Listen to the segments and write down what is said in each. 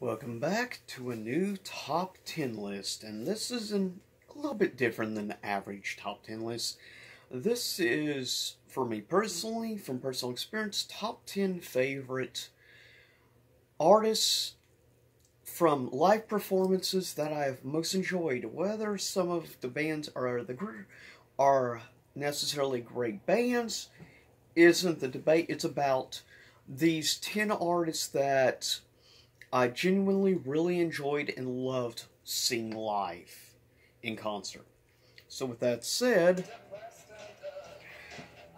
Welcome back to a new top 10 list, and this is a little bit different than the average top 10 list. This is, for me personally, from personal experience, top 10 favorite artists from live performances that I have most enjoyed. Whether some of the bands are necessarily great bands isn't the debate. It's about these 10 artists that I genuinely really enjoyed and loved seeing live in concert. So with that said,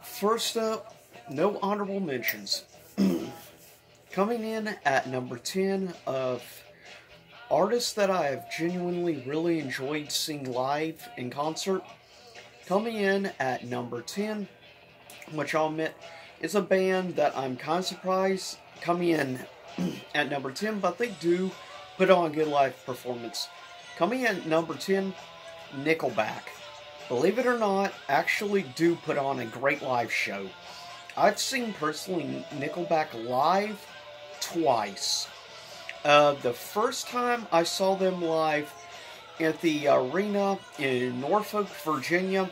first up, no honorable mentions. Coming in at number 10 of artists that I have genuinely really enjoyed seeing live in concert. Coming in at number 10, which I'll admit is a band that I'm kind of surprised coming in at number 10, but they do put on a good live performance. Coming in at number 10, Nickelback. Believe it or not, actually do put on a great live show. I've seen personally Nickelback live twice. The first time I saw them live at the arena in Norfolk, Virginia.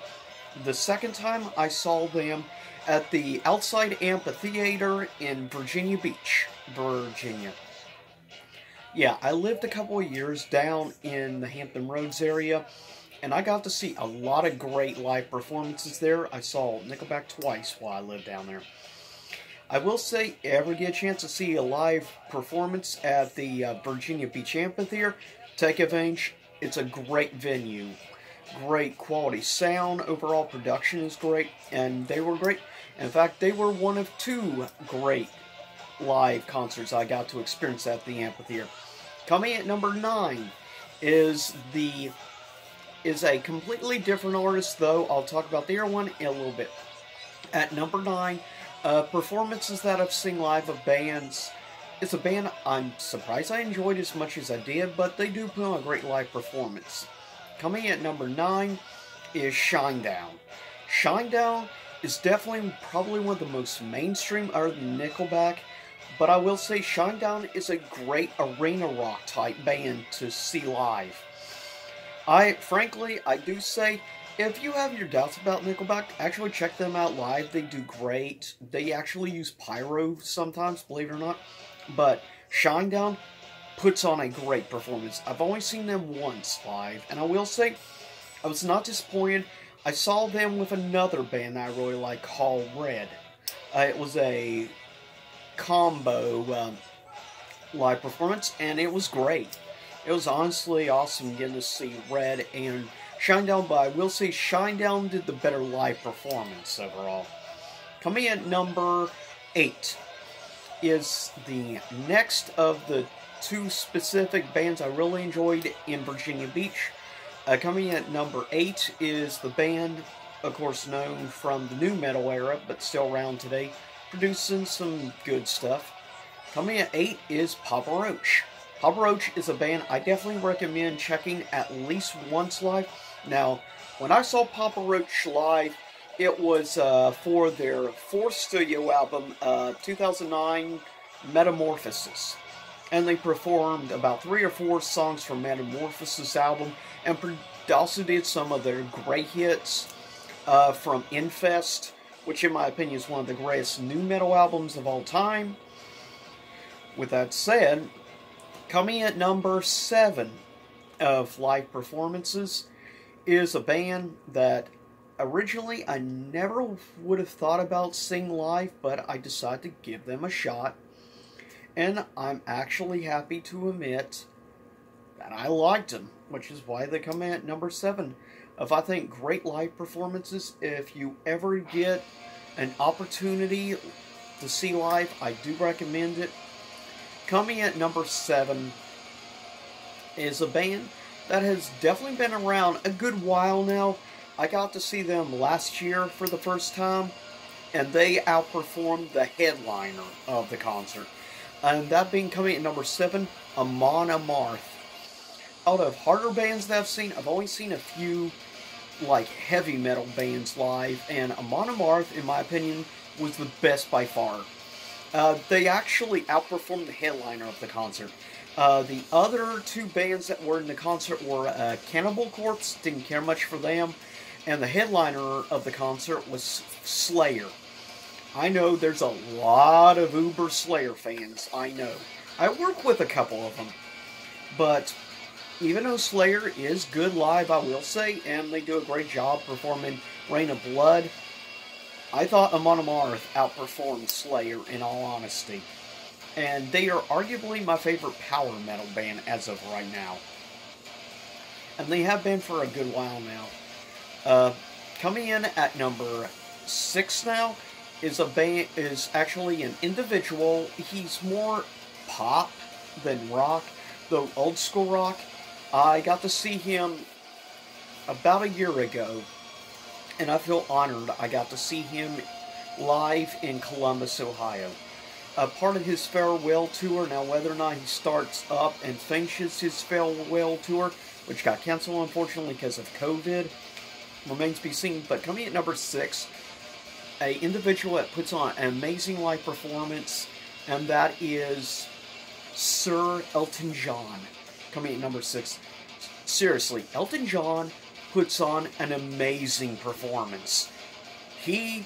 The second time I saw them at the Outside Amphitheater in Virginia Beach, Virginia. Yeah, I lived a couple of years down in the Hampton Roads area, and I got to see a lot of great live performances there. I saw Nickelback twice while I lived down there. I will say, ever get a chance to see a live performance at the Virginia Beach Amphitheater, take advantage. It's a great venue. Great quality sound. Overall production is great, and they were great. In fact, they were one of two great live concerts I got to experience at the amphitheater. Coming at number 9 is a completely different artist, though. I'll talk about the other one in a little bit. At number 9, performances that I've seen live of bands. It's a band I'm surprised I enjoyed as much as I did, but they do put on a great live performance. Coming at number 9 is Shinedown. Shinedown is definitely probably one of the most mainstream other than Nickelback, but I will say Shinedown is a great arena rock type band to see live. Frankly, I do say, if you have your doubts about Nickelback, actually check them out live. They do great. They actually use pyro sometimes, believe it or not. But Shinedown puts on a great performance. I've only seen them once live, and I will say, I was not disappointed. I saw them with another band that I really like called Red. It was a combo live performance, and it was great. It was honestly awesome getting to see Red and Shinedown, but I will say Shinedown did the better live performance overall. Coming at number 8 is the next of the two specific bands I really enjoyed in Virginia Beach. Coming at number 8 is the band, of course known from the nu metal era, but still around today, producing some good stuff. Coming at 8 is Papa Roach. Papa Roach is a band I definitely recommend checking at least once live. Now, when I saw Papa Roach live, it was for their 4th studio album, 2009, Metamorphosis. And they performed about 3 or 4 songs from Metamorphosis album, and also did some of their great hits from Infest, which in my opinion is one of the greatest nu metal albums of all time. With that said, coming at number 7 of live performances is a band that originally I never would have thought about seeing live, but I decided to give them a shot. And I'm actually happy to admit that I liked them, which is why they come in at number 7. If I think great live performances, if you ever get an opportunity to see live, I do recommend it. Coming at number 7 is a band that has definitely been around a good while now. I got to see them last year for the first time, and they outperformed the headliner of the concert. And that being coming at number 7, Amon Amarth. Out of harder bands that I've seen, I've only seen a few like heavy metal bands live, and Amon Amarth, in my opinion, was the best by far. They actually outperformed the headliner of the concert. The other two bands that were in the concert were Cannibal Corpse, didn't care much for them, and the headliner of the concert was Slayer. I know there's a lot of Uber Slayer fans, I know. I work with a couple of them, but even though Slayer is good live, I will say, and they do a great job performing Rain of Blood, I thought Amon Amarth outperformed Slayer, in all honesty. And they are arguably my favorite power metal band as of right now. And they have been for a good while now. Coming in at number 6 now is actually an individual. He's more pop than rock, though old school rock. I got to see him about a year ago, and I feel honored I got to see him live in Columbus, Ohio. Part of his farewell tour, now whether or not he starts up and finishes his farewell tour, which got canceled unfortunately because of COVID, remains to be seen. But coming at number 6, an individual that puts on an amazing live performance, and that is Sir Elton John. Coming at number 6. Seriously, Elton John puts on an amazing performance. He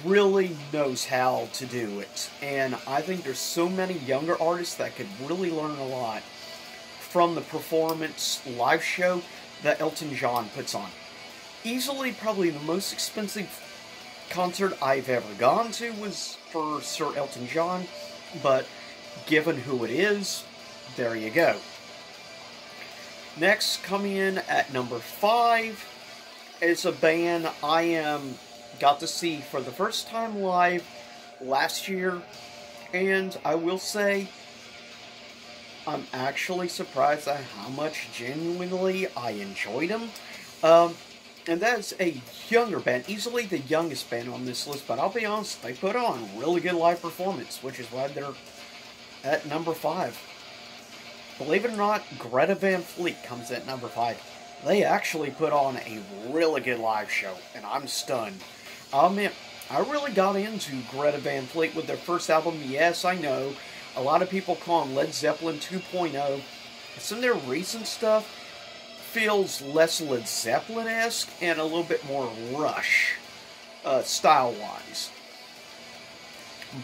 really knows how to do it, and I think there's so many younger artists that could really learn a lot from the performance live show that Elton John puts on. Easily probably the most expensive concert I've ever gone to was for Sir Elton John, but given who it is, there you go. Next, coming in at number 5 is a band I got to see for the first time live last year, and I will say I'm actually surprised at how much genuinely I enjoyed them. And that's a younger band, easily the youngest band on this list, but I'll be honest, they put on a really good live performance, which is why they're at number 5. Believe it or not, Greta Van Fleet comes at number 5. They actually put on a really good live show, and I'm stunned. I really got into Greta Van Fleet with their first album. Yes, I know, a lot of people call them Led Zeppelin 2.0. Some of their recent stuff feels less Led Zeppelin-esque and a little bit more Rush, style-wise.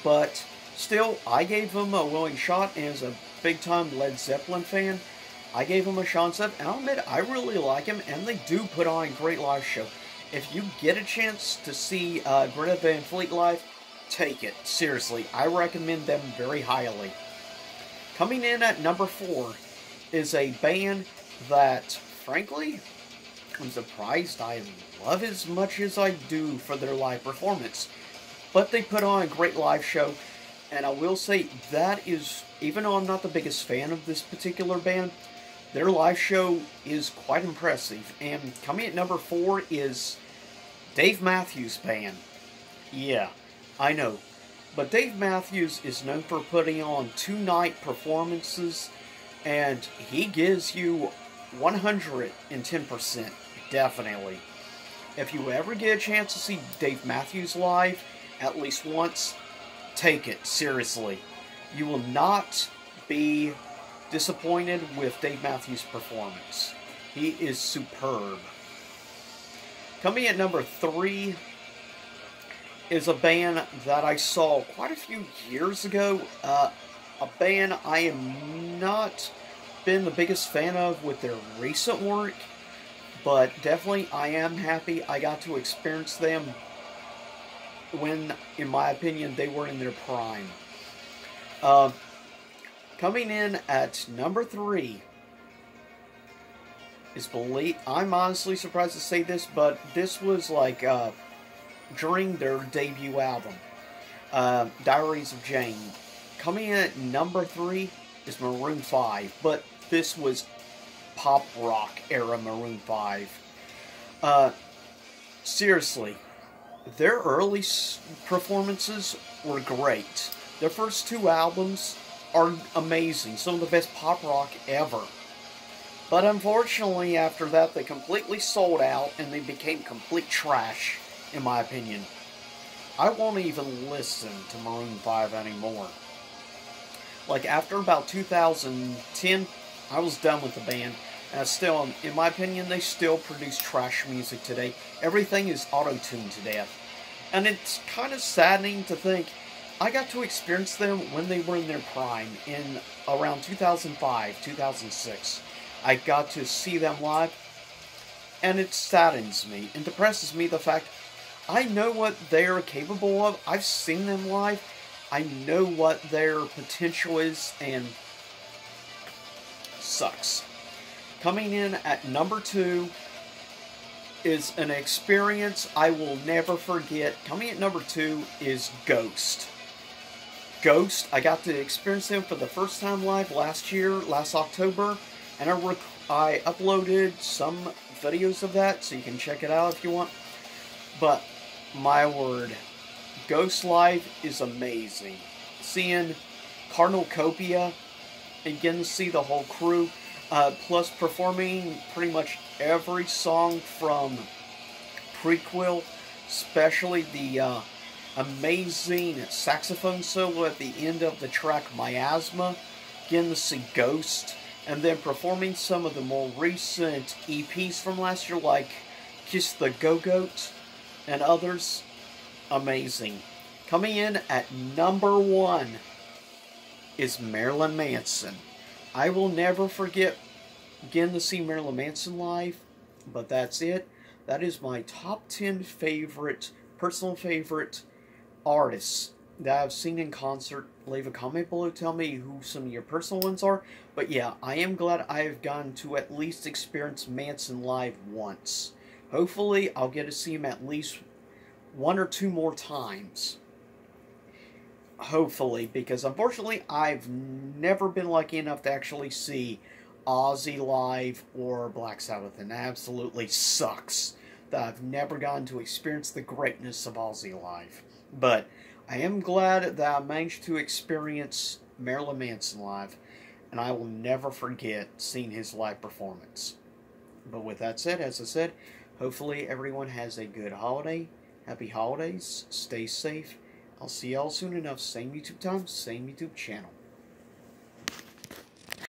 But still, I gave them a willing shot, and as a big-time Led Zeppelin fan, I gave them a shot, and I'll admit, I really like them, and they do put on a great live show. If you get a chance to see Greta Van Fleet live, take it. Seriously, I recommend them very highly. Coming in at number 4 is a band that, frankly, I'm surprised I love as much as I do for their live performance. But they put on a great live show, and I will say that is, even though I'm not the biggest fan of this particular band, their live show is quite impressive. And coming at number 4 is Dave Matthews Band. Yeah, I know. But Dave Matthews is known for putting on 2-night performances, and he gives you 110%, definitely. If you ever get a chance to see Dave Matthews live, at least once, take it, seriously. You will not be disappointed with Dave Matthews' performance. He is superb. Coming at number 3 is a band that I saw quite a few years ago. A band I am not been the biggest fan of with their recent work, but definitely I am happy I got to experience them when, in my opinion, they were in their prime. Coming in at number 3 is I'm honestly surprised to say this, but this was like during their debut album, Diaries of Jane. Coming in at number 3 is Maroon 5, but this was pop rock era Maroon 5. Seriously, their early performances were great. Their first 2 albums are amazing, some of the best pop rock ever. But unfortunately, after that, they completely sold out, and they became complete trash, in my opinion. I won't even listen to Maroon 5 anymore. Like, after about 2010, I was done with the band. And still, in my opinion, they still produce trash music today. Everything is auto-tuned to death. And it's kind of saddening to think I got to experience them when they were in their prime, in around 2005, 2006. I got to see them live, and it saddens me and depresses me the fact I know what they are capable of. I've seen them live. I know what their potential is, and sucks. Coming in at number 2 is an experience I will never forget. Coming at number 2 is Ghost. Ghost, I got to experience them for the first time live last October, and I uploaded some videos of that, so you can check it out if you want. But, my word, Ghost live is amazing. Seeing Carnalcopia, and getting to see the whole crew, plus performing pretty much every song from Prequel, especially the amazing saxophone solo at the end of the track Miasma, getting to see Ghost, and then performing some of the more recent EPs from last year, like Kiss the Go-Goat and others. Amazing. Coming in at number 1 is Marilyn Manson. I will never forget getting to see Marilyn Manson live, but that's it. That is my top 10 favorite, personal favorite artists that I've seen in concert. Leave a comment below, tell me who some of your personal ones are. But yeah, I am glad I have gotten to at least experience Manson live once. Hopefully, I'll get to see him at least 1 or 2 more times. Hopefully, because unfortunately, I've never been lucky enough to actually see Ozzy live or Black Sabbath, and it absolutely sucks that I've never gotten to experience the greatness of Ozzy live. But I am glad that I managed to experience Marilyn Manson live, and I will never forget seeing his live performance. But with that said, as I said, hopefully everyone has a good holiday. Happy holidays. Stay safe. I'll see y'all soon enough. Same YouTube time, same YouTube channel.